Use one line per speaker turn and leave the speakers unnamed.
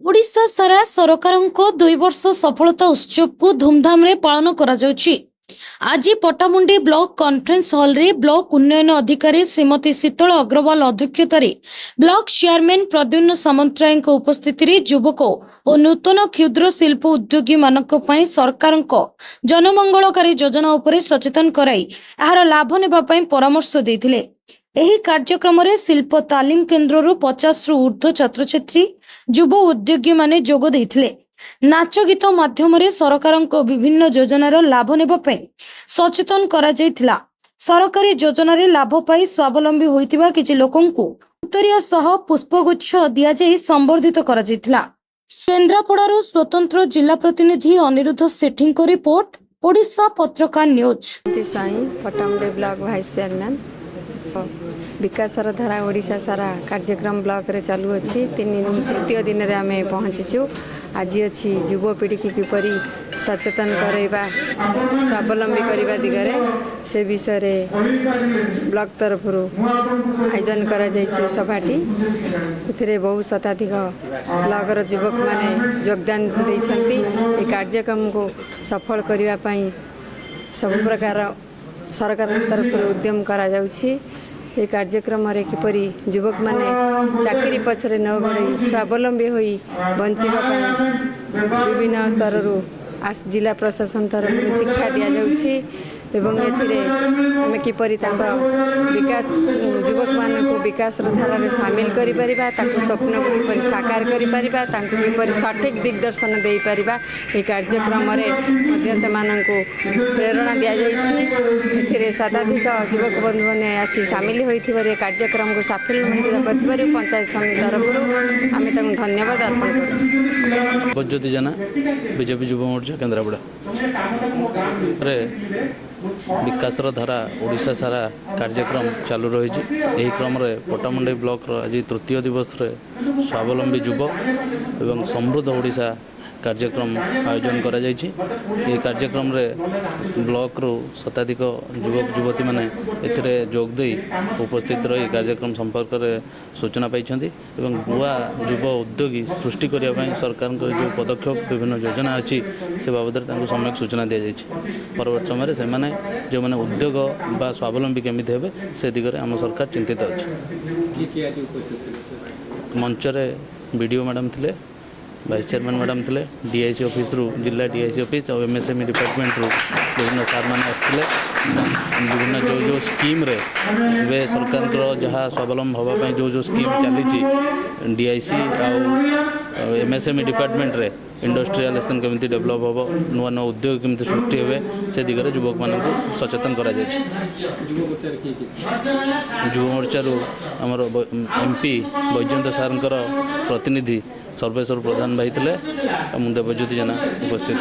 ओडिशा सारा सरकारको 2 वर्ष सफलता उत्सव को धूमधाम रे पालन करा जाउछि। आज पटामुंडी ब्लॉक कॉन्फ्रेंस हॉल रे ब्लॉक उन्नयन अधिकारी श्रीमती शीतल अग्रवाल अध्यक्षतार ब्लॉक चेयरमैन प्रद्युम्न सामंतराय उपस्थिति रे युवक और नूतन क्षुद्र शिल्प उद्योगी मानक पई सरकारक जनमंगलकारी योजना उपरे सचेतन कराई यार लाभ नेबा पई परामर्श देथिले। एही कार्यक्रम रे शिल्प तालीम केन्द्र रु 50 रु ऊर्ध्व छात्र छात्री युव उद्योगी माने जोग देथिले। नाच गीत माध्यम रे सरकारक विभिन्न योजनार लाभ नेबा पई सचेतन करा जायथिला। सरकारी योजना रे लाभ पाई स्वावलंबी होइतिबा किछि लोकंकु उत्तरीय सह पुष्पगुच्छ दिया जाई संबर्धित करा जायथिला। केन्द्रापड़ारू स्वतंत्र जिला प्रतिनिधि अनिरुद्ध सेठी को रिपोर्ट, ओडिशा पत्रकार न्यूज।
पटामुंडी ब्लॉक वाइस चेयरमैन विकासर धारा ओडिशा सारा कार्यक्रम ब्लॉक रे चालू अच्छी तृतीय दिन रे आमे पहुँचीचु। आज अच्छी युवपीढ़ी की किपरि सचेतन करवा स्वावलंबी करने दिगरे से विषय रे ब्लॉक तरफ आयोजन करा जायछि सभाटी। एथिरे बहु शताधिक ब्लॉकर युवक माने योगदान दैछन्ति। ए कार्यक्रम को सफल करबा पई सब प्रकार सरकार तरफ उद्यम करा जाउछि। ये कार्यक्रम रे किपरि युवक माने चाकरी पछरे न गड़े स्वावलंबी होई बंचिबा पई विभिन्न स्तर रु जिला प्रशासन तरफ शिक्षा दिया जाउछि एवं एथिरे आमे किपरि तांका विकास युवक मानक विकास धारा रे शामिल करि परिबा, ताकू स्वप्न को किपरि साकार करि परिबा, तांकू किपरि सठिक दिग्दर्शन देई परिबा। ए कार्यक्रम रे मध्य से माननको प्रेरणा दिया जाइछि। एथिरे शताधिक युवक बंधु माने आसी शामिल होइथिबारे कार्यक्रम को सफल करथिबारे पंचायत समिति तरफ आमे तांकू धन्यवाद अर्पण करू।
बज्योति जना बीजेपी युवा मोर्चा केन्द्रापड़ा रे विकासर धारा ओडिशा सारा कार्यक्रम चालू रही। यही क्रम रे पटामुंडी ब्लॉक आज तृतीय दिवस रे स्वावलंबी युवक एवं समृद्ध ओडिशा कार्यक्रम आयोजन करा जायछि। ये कार्यक्रम रे ब्लॉक रो शताधिक युवक युवती माने एथिरे जोग देई उपस्थित रही कार्यक्रम संपर्क रे सूचना पाइछन्ति एवं नुआ युव उद्योगी सृष्टि करिया पई सरकार जो पदक्षेप विभिन्न योजना अछि से बाबद तांको सम्यक सूचना दिया जायछि। परवर्ती समय से माने जो माने उद्योग बा स्वावलंबी केमिति हेबे से दिगरे हम सरकार चिंतित अछि। मंच रे वीडियो मैडम थिले, वाइस चेयरमैन मैडम थे, डीआईसी ऑफिस रु जिला डीआईसी ऑफिस और एमएसएमई डिपार्टमेंट रु विभिन्न सार मैंने आसते विभिन्न जो जो स्कीम रे वे सरकार जहाँ स्वावलम्बी होगापी जो स्कीम चली डीआईसी और एमएसएमई डिपार्टमेंट रे इंडस्ट्रियलाइजेशन केमिति डेवलप हम नुआ नुआ उद्योग केमिति सृष्टि हे से दिगरे युवक मानक सचेतन करा जायछि। युव मोर्चारू आमर एमपी वैजयंत सारंकर प्रतिनिधि सर्वेश्वर प्रधान भाई थे, देवज्योति जना उपस्थित।